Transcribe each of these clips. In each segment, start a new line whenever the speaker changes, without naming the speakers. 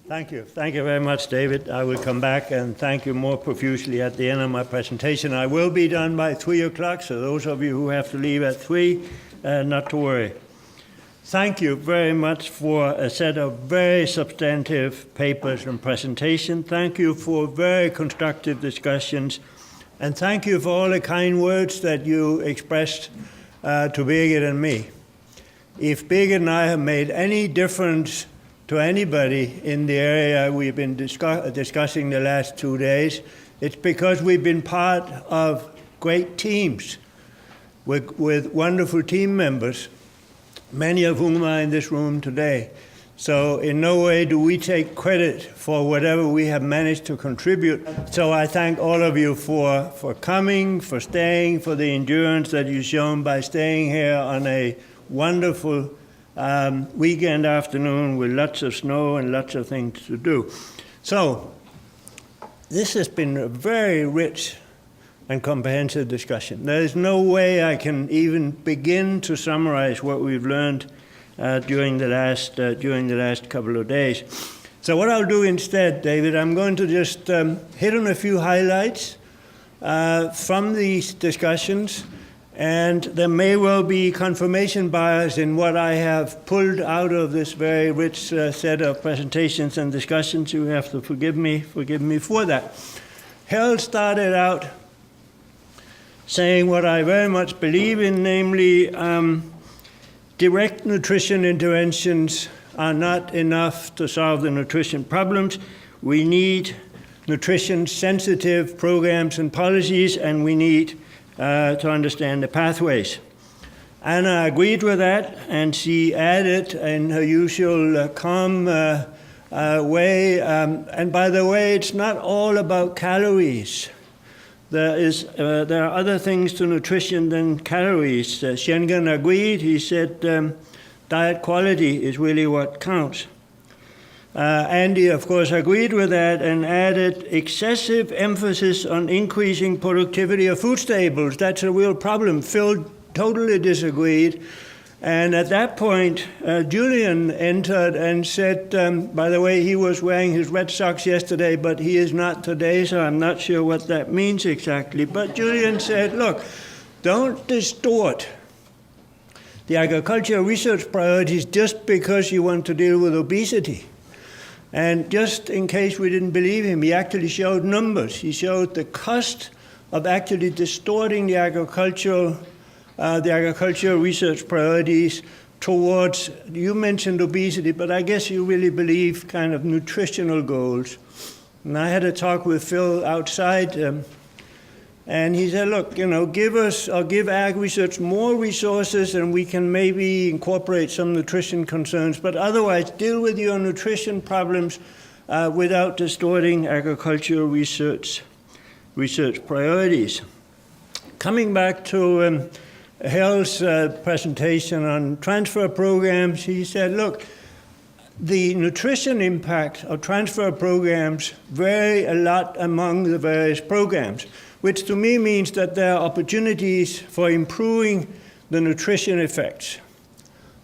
Thank you. Thank you very much, David. I will come back and thank you more profusely at the end of my presentation. I will be done by 3 o'clock, so those of you who have to leave at 3, not to worry. Thank you very much for a set of very substantive papers and presentation. Thank you for very constructive discussions. And thank you for all the kind words that you expressed to Birgit and me. If Birgit and I have made any difference to anybody in the area we've been discussing the last 2 days, it's because we've been part of great teams with wonderful team members, many of whom are in this room today. So in no way do we take credit for whatever we have managed to contribute. So I thank all of you for coming, for staying, for the endurance that you've shown by staying here on a wonderful weekend afternoon with lots of snow and lots of things to do. So this has been a very rich and comprehensive discussion. There is no way I can even begin to summarize what we've learned during the last couple of days. So what I'll do instead, David, I'm going to just hit on a few highlights from these discussions, and there may well be confirmation bias in what I have pulled out of this very rich set of presentations and discussions. You have to forgive me for that. Hell started out saying what I very much believe in, namely direct nutrition interventions are not enough to solve the nutrition problems. We need nutrition-sensitive programs and policies, and we need to understand the pathways. Anna agreed with that, and she added in her usual calm way, and by the way, it's not all about calories. There are other things to nutrition than calories. Schengen agreed. He said diet quality is really what counts. Andy, of course, agreed with that and added excessive emphasis on increasing productivity of food staples. That's a real problem. Phil totally disagreed. And at that point, Julian entered and said, by the way, he was wearing his red socks yesterday, but he is not today, so I'm not sure what that means exactly. But Julian said, look, don't distort the agricultural research priorities just because you want to deal with obesity. And just in case we didn't believe him, he actually showed numbers. He showed the cost of actually distorting the agricultural research priorities towards, you mentioned obesity, but I guess you really believe kind of nutritional goals. And I had a talk with Phil outside, and he said, look, give ag research more resources and we can maybe incorporate some nutrition concerns, but otherwise deal with your nutrition problems without distorting agricultural research priorities. Coming back to Hell's presentation on transfer programs, he said, look, the nutrition impact of transfer programs vary a lot among the various programs, which to me means that there are opportunities for improving the nutrition effects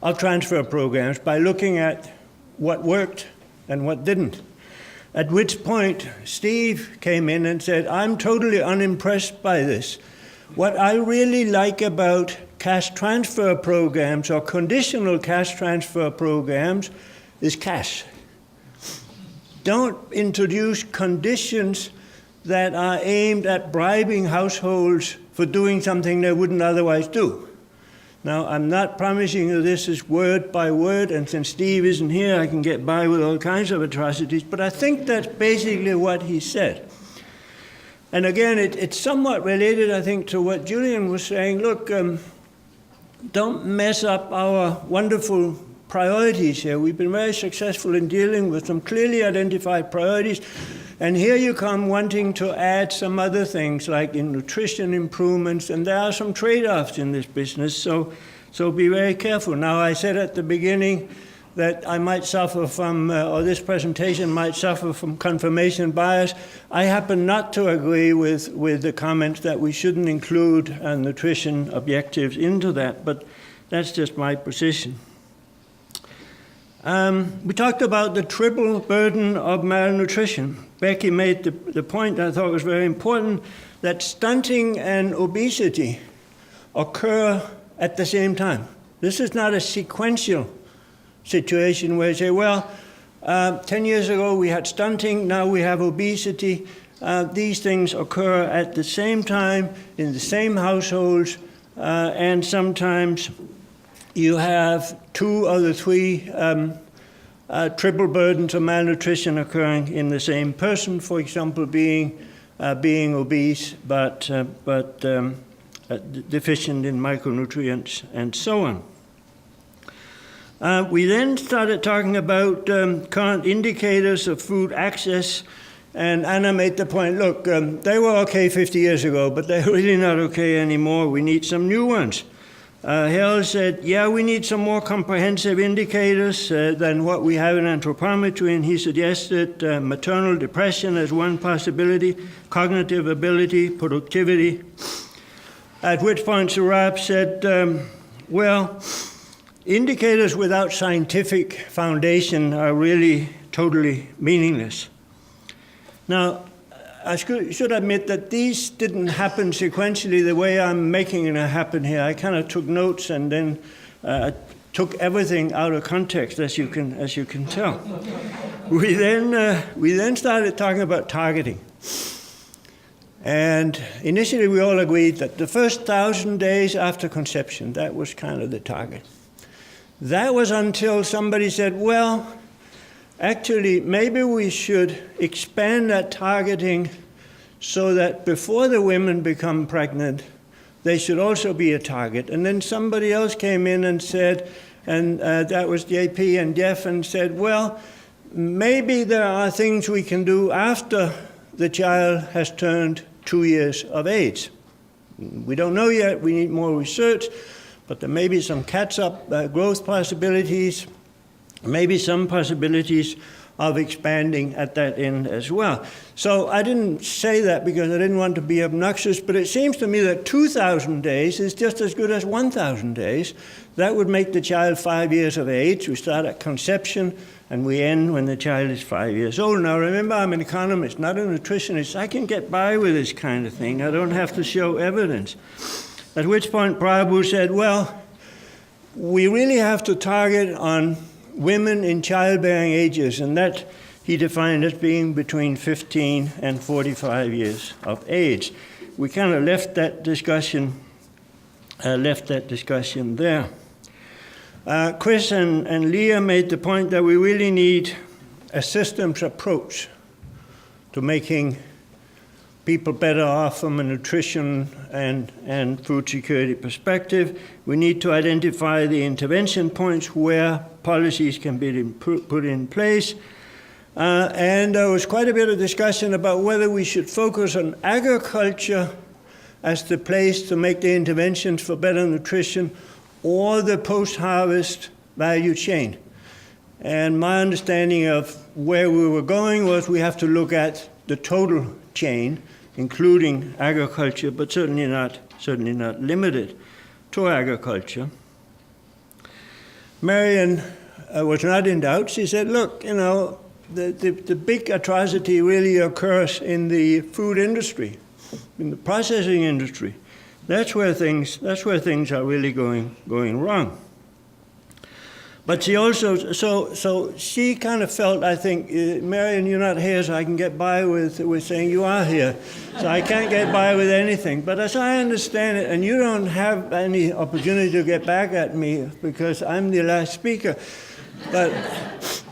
of transfer programs by looking at what worked and what didn't. At which point, Steve came in and said, I'm totally unimpressed by this. What I really like about cash transfer programs or conditional cash transfer programs is cash. Don't introduce conditions that are aimed at bribing households for doing something they wouldn't otherwise do. Now, I'm not promising you this is word by word, and since Steve isn't here, I can get by with all kinds of atrocities, but I think that's basically what he said. And again, it's somewhat related, I think, to what Julian was saying. Look, don't mess up our wonderful priorities here. We've been very successful in dealing with some clearly identified priorities. And here you come wanting to add some other things like in nutrition improvements, and there are some trade-offs in this business, so be very careful. Now, I said at the beginning that I might suffer from, or this presentation might suffer from confirmation bias. I happen not to agree with the comments that we shouldn't include nutrition objectives into that, but that's just my position. We talked about the triple burden of malnutrition. Becky made the point I thought was very important, that stunting and obesity occur at the same time. This is not a sequential situation where you say, well, 10 years ago we had stunting, now we have obesity. These things occur at the same time in the same households, and sometimes you have 2 of the 3 triple burdens of malnutrition occurring in the same person, for example, being obese but deficient in micronutrients and so on. We then started talking about current indicators of food access, and Anna made the point, look, they were okay 50 years ago, but they're really not okay anymore. We need some new ones. Hale said, yeah, we need some more comprehensive indicators than what we have in anthropometry, and he suggested maternal depression as one possibility, cognitive ability, productivity. At which point Sarab said, well, indicators without scientific foundation are really totally meaningless. Now, I should admit that these didn't happen sequentially the way I'm making it happen here. I kind of took notes and then took everything out of context, as you can tell. We then started talking about targeting. And initially we all agreed that the first 1,000 days after conception, that was kind of the target. That was until somebody said, well, actually, maybe we should expand that targeting so that before the women become pregnant, they should also be a target. And then somebody else came in and said, and that was JP and Jeff, and said, well, maybe there are things we can do after the child has turned 2 years of age. We don't know yet, we need more research, but there may be some catch-up growth possibilities, maybe some possibilities of expanding at that end as well. So I didn't say that because I didn't want to be obnoxious, but it seems to me that 2,000 days is just as good as 1,000 days. That would make the child 5 years of age. We start at conception and we end when the child is 5 years old. Now remember, I'm an economist, not a nutritionist. I can get by with this kind of thing. I don't have to show evidence. At which point Prabhu said, well, we really have to target on women in childbearing ages, and that he defined as being between 15 and 45 years of age. We kind of left that discussion there. Chris and Leah made the point that we really need a systems approach to making people better off from a nutrition and food security perspective. We need to identify the intervention points where policies can be put in place. And there was quite a bit of discussion about whether we should focus on agriculture as the place to make the interventions for better nutrition or the post-harvest value chain. And my understanding of where we were going was we have to look at the total chain, including agriculture, but certainly not limited to agriculture. Marion was not in doubt. She said, look, you know, the big atrocity really occurs in the food industry, in the processing industry. That's where things are really going wrong. But she also, so she kind of felt, I think, Marion, you're not here, so I can get by with saying you are here. So I can't get by with anything. But as I understand it, and you don't have any opportunity to get back at me because I'm the last speaker, but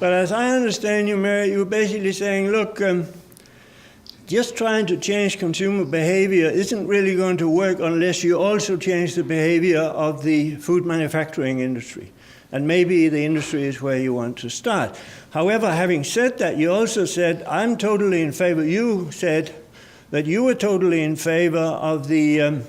as I understand you, Mary, you're basically saying, look, just trying to change consumer behavior isn't really going to work unless you also change the behavior of the food manufacturing industry. And maybe the industry is where you want to start. However, having said that, you also said, I'm totally in favor. You said that you were totally in favor of the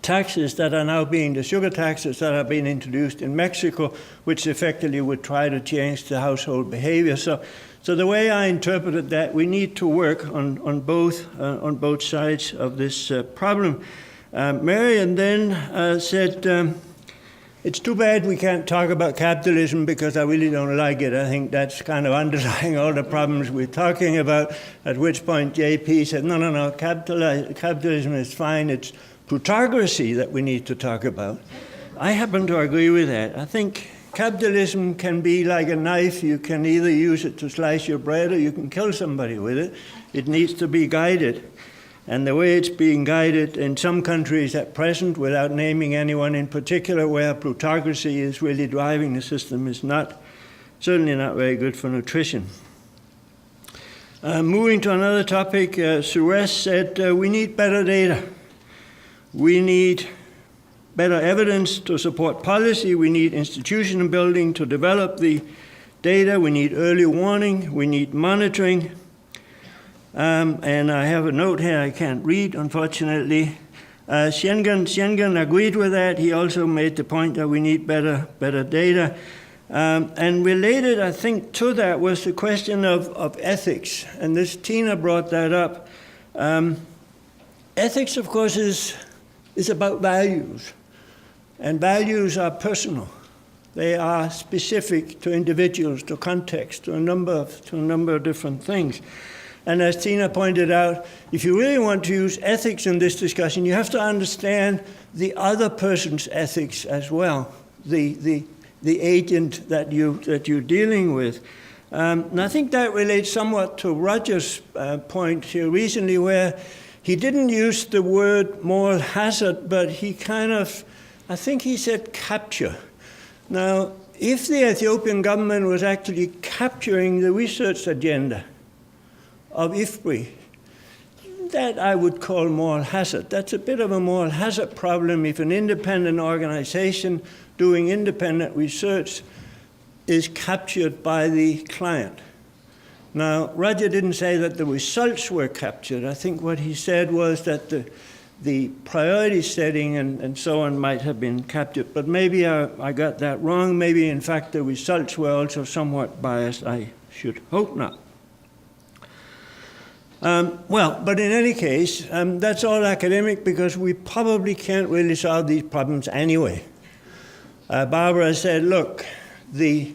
taxes that are now being, the sugar taxes that are being introduced in Mexico, which effectively would try to change the household behavior. So the way I interpreted that, we need to work on both sides of this problem. Marion then said, It's too bad we can't talk about capitalism because I really don't like it. I think that's kind of underlying all the problems we're talking about, at which point JP said, no, capitalism is fine. It's plutocracy that we need to talk about. I happen to agree with that. I think capitalism can be like a knife. You can either use it to slice your bread or you can kill somebody with it. It needs to be guided. And the way it's being guided in some countries at present, without naming anyone in particular, where plutocracy is really driving the system, is certainly not very good for nutrition. Moving to another topic, Suresh said we need better data. We need better evidence to support policy. We need institution building to develop the data. We need early warning. We need monitoring. And I have a note here I can't read, unfortunately. Schengen agreed with that. He also made the point that we need better data. And related, I think, to that was the question of ethics. And this Tina brought that up. Ethics, of course, is about values. And values are personal. They are specific to individuals, to context, to a number of different things. And as Tina pointed out, if you really want to use ethics in this discussion, you have to understand the other person's ethics as well, the agent that you're dealing with. And I think that relates somewhat to Roger's point here recently, where he didn't use the word moral hazard, but he I think he said capture. Now, if the Ethiopian government was actually capturing the research agenda of IFPRI, that I would call moral hazard. That's a bit of a moral hazard problem if an independent organization doing independent research is captured by the client. Now, Roger didn't say that the results were captured. I think what he said was that the priority setting and so on might have been captured, but maybe I got that wrong. Maybe, in fact, the results were also somewhat biased. I should hope not. But in any case, that's all academic because we probably can't really solve these problems anyway. Barbara said, look, the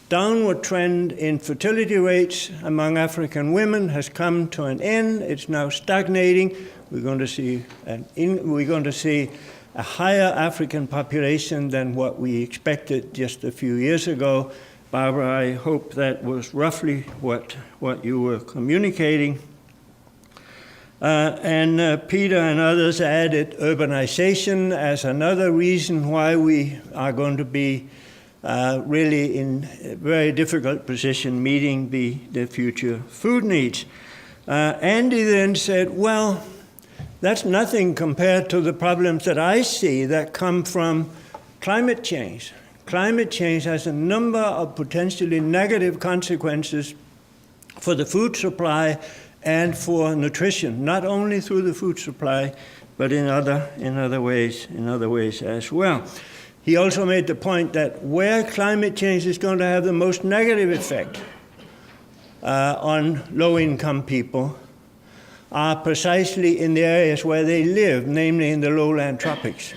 downward trend in fertility rates among African women has come to an end. It's now stagnating. We're going to see a higher African population than what we expected just a few years ago. Barbara, I hope that was roughly what you were communicating. And Peter and others added urbanization as another reason why we are going to be really in a very difficult position meeting the future food needs. Andy then said, well, that's nothing compared to the problems that I see that come from climate change. Climate change has a number of potentially negative consequences for the food supply and for nutrition, not only through the food supply, but in other ways as well. He also made the point that where climate change is going to have the most negative effect on low-income people are precisely in the areas where they live, namely in the lowland tropics.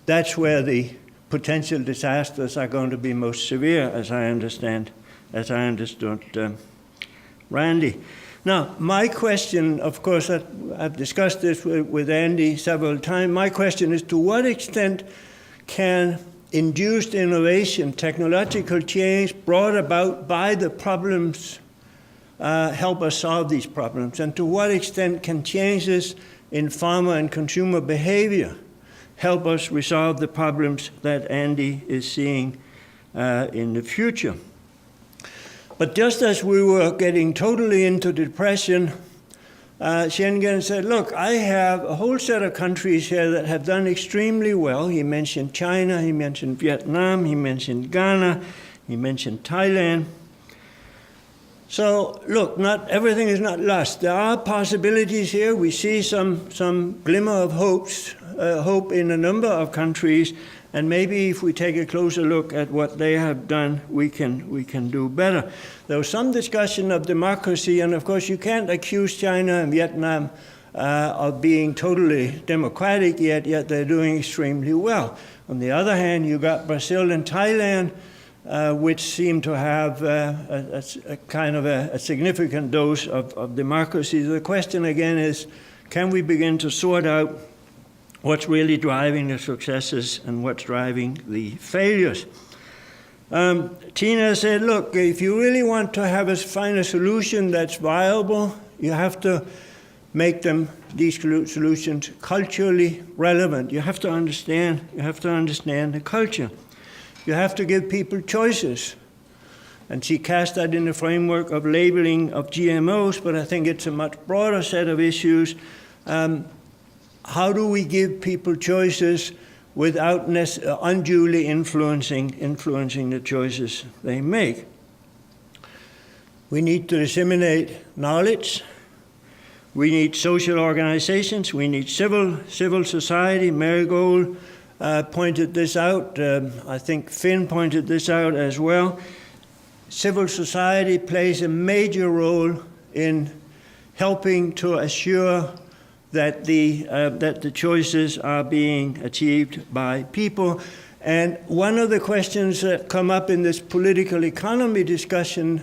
That's where the potential disasters are going to be most severe, as I understood Randy. Now, my question, of course, I've discussed this with Andy several times. My question is, to what extent can induced innovation, technological change brought about by the problems help us solve these problems? And to what extent can changes in farmer and consumer behavior help us resolve the problems that Andy is seeing in the future? But just as we were getting totally into depression, Schengen said, look, I have a whole set of countries here that have done extremely well. He mentioned China, he mentioned Vietnam, he mentioned Ghana, he mentioned Thailand. So look, not everything is not lost. There are possibilities here. We see some glimmer of hope in a number of countries, and maybe if we take a closer look at what they have done, we can do better. There was some discussion of democracy, and of course you can't accuse China and Vietnam of being totally democratic, yet they're doing extremely well. On the other hand, you got Brazil and Thailand, which seem to have a kind of a significant dose of democracy. The question again is, can we begin to sort out what's really driving the successes and what's driving the failures? Tina said, look, if you really want to find a solution that's viable, you have to make these solutions culturally relevant. You have to understand the culture. You have to give people choices. And she cast that in the framework of labeling of GMOs, but I think it's a much broader set of issues. How do we give people choices without unduly influencing the choices they make? We need to disseminate knowledge. We need social organizations. We need civil society. Marigold pointed this out. I think Finn pointed this out as well. Civil society plays a major role in helping to assure that the choices are being achieved by people. And one of the questions that come up in this political economy discussion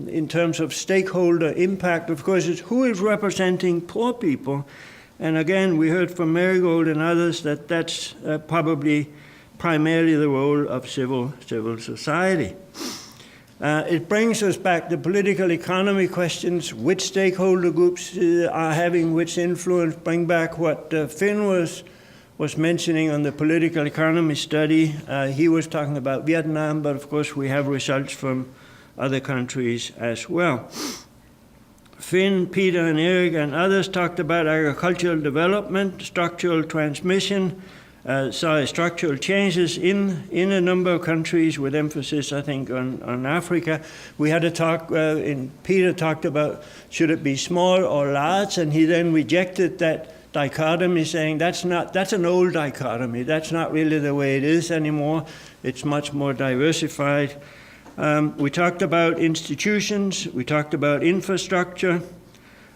in terms of stakeholder impact, of course, is who is representing poor people. And again, we heard from Marigold and others that that's probably primarily the role of civil society. It brings us back to political economy questions. Which stakeholder groups are having which influence? Bring back what Finn was mentioning on the political economy study. He was talking about Vietnam, but of course we have results from other countries as well. Finn, Peter, and Eric, and others talked about agricultural development, structural transmission, structural changes in a number of countries, with emphasis, I think, on Africa. We had a talk, Peter talked about should it be small or large, and he then rejected that dichotomy, saying that's an old dichotomy. That's not really the way it is anymore. It's much more diversified. We talked about institutions. We talked about infrastructure.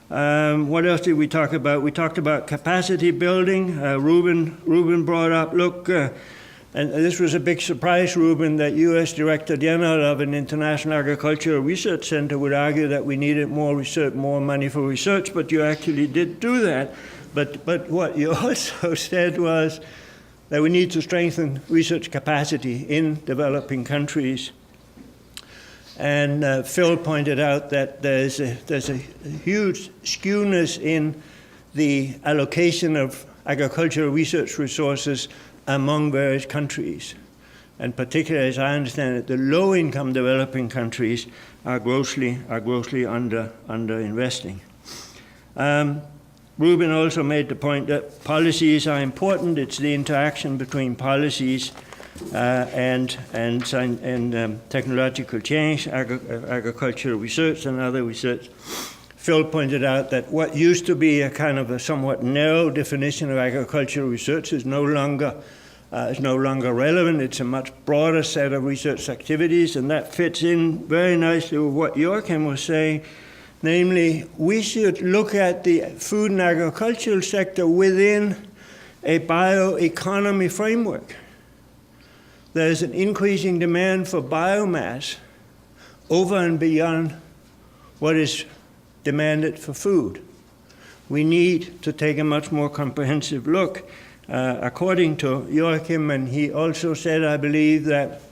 What else did we talk about? We talked about capacity building. Ruben brought up, look, and this was a big surprise, Ruben, that U.S. Director General of an International Agricultural Research Center would argue that we needed more research, more money for research, but you actually did do that. But what you also said was that we need to strengthen research capacity in developing countries. And Phil pointed out that there's a huge skewness in the allocation of agricultural research resources among various countries. And particularly, as I understand it, the low-income developing countries are grossly under investing. Ruben also made the point that policies are important. It's the interaction between policies and technological change, agricultural research, and other research. Phil pointed out that what used to be a kind of a somewhat narrow definition of agricultural research is no longer relevant. It's a much broader set of research activities, and that fits in very nicely with what Joachim was saying. Namely, we should look at the food and agricultural sector within a bioeconomy framework. There's an increasing demand for biomass over and beyond what is demanded for food. We need to take a much more comprehensive look. According to Joachim, and he also said, I believe, that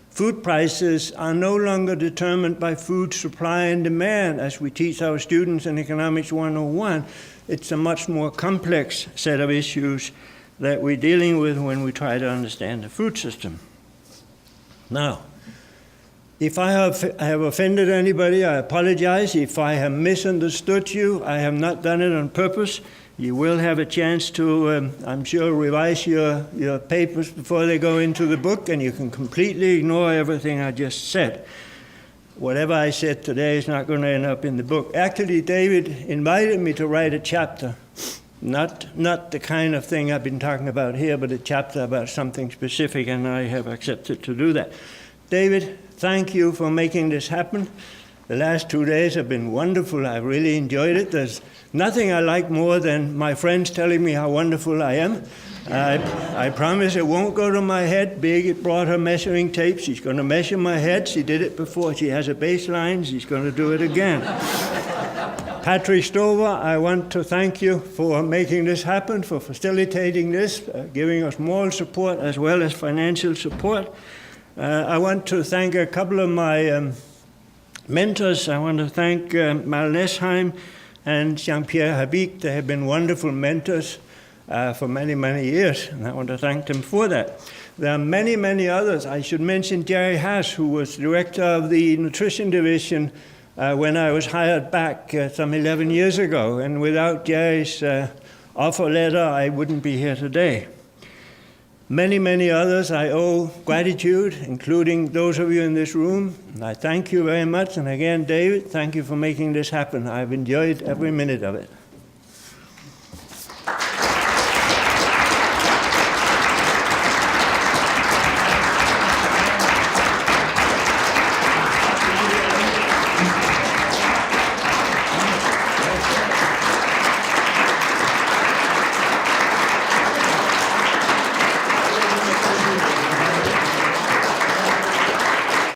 food prices are no longer determined by food supply and demand, as we teach our students in Economics 101. It's a much more complex set of issues that we're dealing with when we try to understand the food system. Now, if I have offended anybody, I apologize. If I have misunderstood you, I have not done it on purpose. You will have a chance to, I'm sure, revise your papers before they go into the book, and you can completely ignore everything I just said. Whatever I said today is not going to end up in the book. Actually, David invited me to write a chapter, not the kind of thing I've been talking about here, but a chapter about something specific, and I have accepted to do that. David, thank you for making this happen. The last 2 days have been wonderful. I really enjoyed it. There's nothing I like more than my friends telling me how wonderful I am. I promise it won't go to my head. Birgit brought her measuring tape. She's going to measure my head. She did it before. She has a baseline. She's going to do it again. Patrick Stover, I want to thank you for making this happen, for facilitating this, giving us moral support as well as financial support. I want to thank a couple of my mentors. I want to thank Mal Nesheim and Jean-Pierre Habik. They have been wonderful mentors for many, many years, and I want to thank them for that. There are many, many others. I should mention Jerry Haas, who was director of the nutrition division when I was hired back some 11 years ago, and without Jerry's offer letter, I wouldn't be here today. Many, many others I owe gratitude, including those of you in this room. I thank you very much, and again, David, thank you for making this happen. I've enjoyed every minute of it.